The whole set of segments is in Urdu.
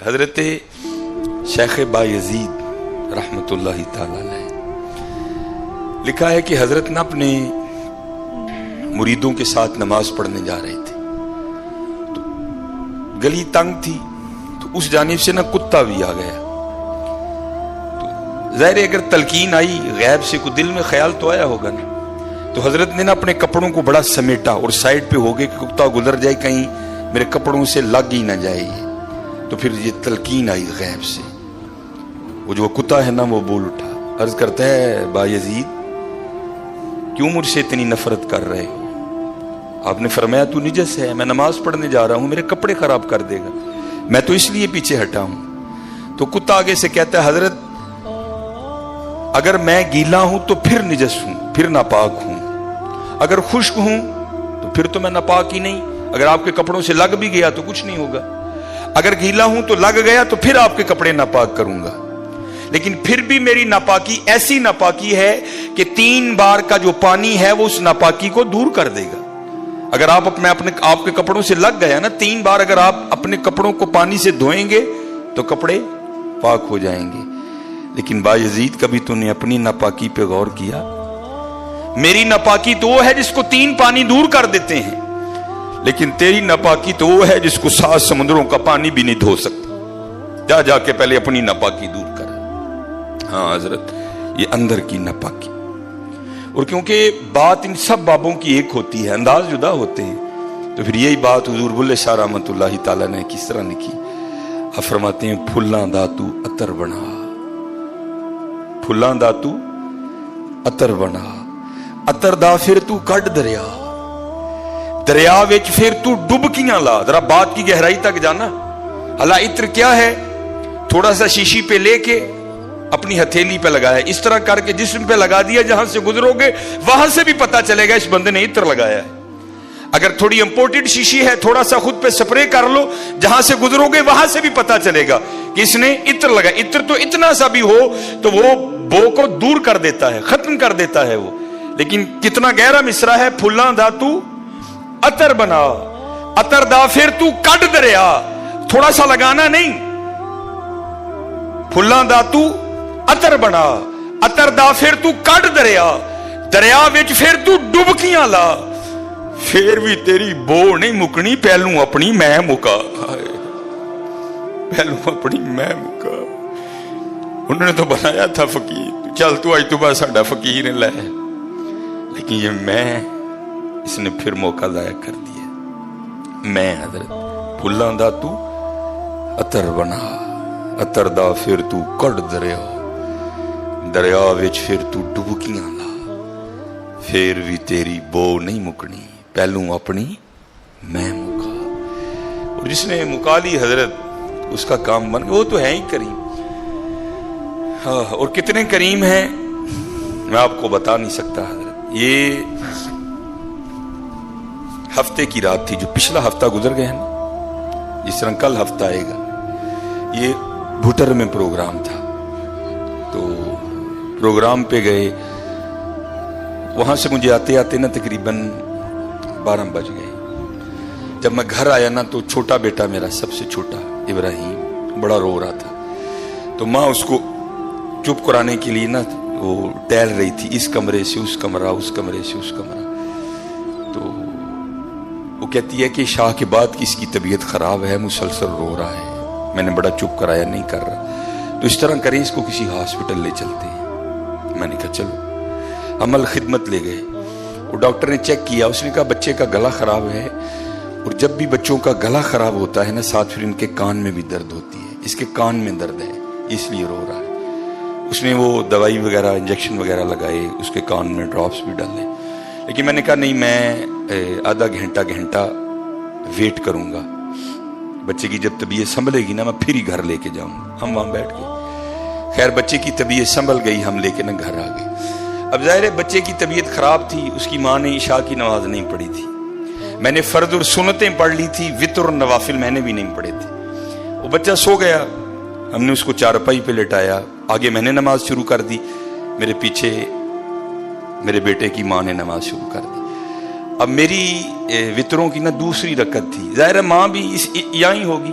حضرت شیخ بایزید رحمتullah تعالی علیہ لکھا ہے کہ حضرت نے اپنے مریدوں کے ساتھ نماز پڑھنے جا رہے تھے تو گلی تنگ تھی تو اس جانب سے نہ کتا بھی آ گیا تو ظاہر اگر تلقین آئی غیب سے کوئی دل میں خیال تو آیا ہوگا نا، تو حضرت نے نا اپنے کپڑوں کو بڑا سمیٹا اور سائڈ پہ ہو گئے کہ کتا گزر جائے کہیں میرے کپڑوں سے لگ ہی نہ جائے. تو پھر یہ تلقین آئی غیب سے، وہ جو کتا ہے نا وہ بول اٹھا، عرض کرتا ہے بایزید کیوں مجھ سے اتنی نفرت کر رہے ہو؟ آپ نے فرمایا تو نجس ہے، میں نماز پڑھنے جا رہا ہوں، میرے کپڑے خراب کر دے گا، میں تو اس لیے پیچھے ہٹا ہوں. تو کتا آگے سے کہتا ہے حضرت اگر میں گیلا ہوں تو پھر نجس ہوں، پھر ناپاک ہوں، اگر خشک ہوں تو پھر تو میں ناپاک ہی نہیں، اگر آپ کے کپڑوں سے لگ بھی گیا تو کچھ نہیں ہوگا، اگر گیلا ہوں تو لگ گیا تو پھر آپ کے کپڑے ناپاک کروں گا، لیکن پھر بھی میری ناپاکی ایسی ناپاکی ہے کہ 3 بار کا جو پانی ہے وہ اس ناپاکی کو دور کر دے گا. اگر آپ کے کپڑوں سے لگ گیا نا 3 بار، اگر آپ اپنے کپڑوں کو پانی سے دھوئیں گے تو کپڑے پاک ہو جائیں گے. لیکن بایزید کبھی تو نے اپنی ناپاکی پہ غور کیا؟ میری ناپاکی تو وہ ہے جس کو 3 پانی دور کر دیتے ہیں، لیکن تیری ناپاکی تو وہ ہے جس کو 7 سمندروں کا پانی بھی نہیں دھو سکتا. جا کے پہلے اپنی ناپاکی دور کر. ہاں حضرت یہ اندر کی ناپاکی، اور کیونکہ بات ان سب بابوں کی ایک ہوتی ہے، انداز جدا ہوتے ہیں، تو پھر یہی بات حضور بلے شاہ رحمت اللہ تعالیٰ نے کس طرح نے کی. آپ فرماتے ہیں پھلاں دا تو عطر بنا، پھلاں دا تو عطر بنا، عطر دا پھر تو کڈ دریا، دریا وچ پھر تو ڈبکیاں لا. ذرا بات کی گہرائی تک جانا. اللہ عطر کیا ہے؟ تھوڑا سا شیشی پہ لے کے اپنی ہتھیلی پہ لگایا، اس طرح کر کے جسم پہ لگا دیا، جہاں سے گزرو گے وہاں سے بھی پتا چلے گا اس بندے نے عطر لگایا ہے. اگر تھوڑی امپورٹڈ شیشی ہے تھوڑا سا خود پہ سپرے کر لو، جہاں سے گزرو گے وہاں سے بھی پتا چلے گا کہ اس نے عطر لگایا. عطر تو اتنا سا بھی ہو تو وہ بو کو دور کر دیتا ہے، ختم کر دیتا ہے وہ. لیکن کتنا گہرا مصرع ہے، پھلاں دا تو عطر بنا، عطر دا پھر تو کڈ دریا. تھوڑا سا لگانا نہیں، پھلاں دا تو عطر بنا، عطر دا پھر تو کڈ دریا، دریا وچ پھر تو ڈبکیاں لا، پھر بھی تیری بو نہیں مکنی، پہلوں اپنی میں مکا. پہلوں اپنی میں مکا. انہوں نے تو بنایا تھا فقیر، چل تو آج تو بعد ساڈا فقیر لے، لیکن یہ میں اس نے پھر موقع ضائع کر دیا. میں حضرت پھلاں دا تو عطر بنا، عطر دا پھر تو کڈ دریا، دریا وچ پھر تو ڈبکیاں لا، پھر بھی تیری بو نہیں مکنی، پہلوں اپنی میں مکا. اور جس نے مکا لی حضرت اس کا کام بن گیا. وہ تو ہے ہی کریم. ہاں، اور کتنے کریم ہیں میں آپ کو بتا نہیں سکتا حضرت. یہ ہفتے کی رات تھی جو پچھلا ہفتہ گزر گئے نا، جس طرح کل ہفتہ آئے گا. یہ بھٹر میں پروگرام تھا، تو پروگرام پہ گئے، وہاں سے مجھے آتے آتے نا تقریباً 12 بج گئے. جب میں گھر آیا نا تو چھوٹا بیٹا میرا، سب سے چھوٹا ابراہیم، بڑا رو رہا تھا. تو ماں اس کو چپ کرانے کے لیے نا وہ ٹہل رہی تھی، اس کمرے سے اس کمرہ، اس کمرے سے اس کمرہ. تو وہ کہتی ہے کہ شاہ کے بعد کی اس کی طبیعت خراب ہے، مسلسل رو رہا ہے. میں نے بڑا چپ کرایا، نہیں کر رہا. تو اس طرح کریں اس کو کسی ہاسپٹل لے چلتے ہیں. میں نے کہا چلو. عمل خدمت لے گئے. وہ ڈاکٹر نے چیک کیا، اس نے کہا بچے کا گلا خراب ہے، اور جب بھی بچوں کا گلا خراب ہوتا ہے نا ساتھ پھر ان کے کان میں بھی درد ہوتی ہے. اس کے کان میں درد ہے اس لیے رو رہا ہے. اس نے وہ دوائی وغیرہ انجیکشن وغیرہ لگائے، اس کے کان میں ڈراپس بھی ڈالے. لیکن میں نے کہا نہیں، میں آدھا گھنٹہ ویٹ کروں گا، بچے کی جب طبیعت سنبھلے گی نا میں پھر ہی گھر لے کے جاؤں گا. ہم وہاں بیٹھ گئے. خیر بچے کی طبیعت سنبھل گئی، ہم لے کے نا گھر آ گئے. اب ظاہر ہے بچے کی طبیعت خراب تھی، اس کی ماں نے عشاء کی نماز نہیں پڑھی تھی. میں نے فرض اور سنتیں پڑھ لی تھی، وتر اور نوافل میں نے بھی نہیں پڑھے تھے. وہ بچہ سو گیا، ہم نے اس کو چارپائی پہ لٹایا، آگے میں نے نماز شروع کر دی، میرے پیچھے میرے بیٹے کی ماں نے نماز شروع کر دی. اب میری وطروں کی نا دوسری رکعت تھی، ظاہر ہے ماں بھی یہاں ہی ہوگی.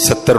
70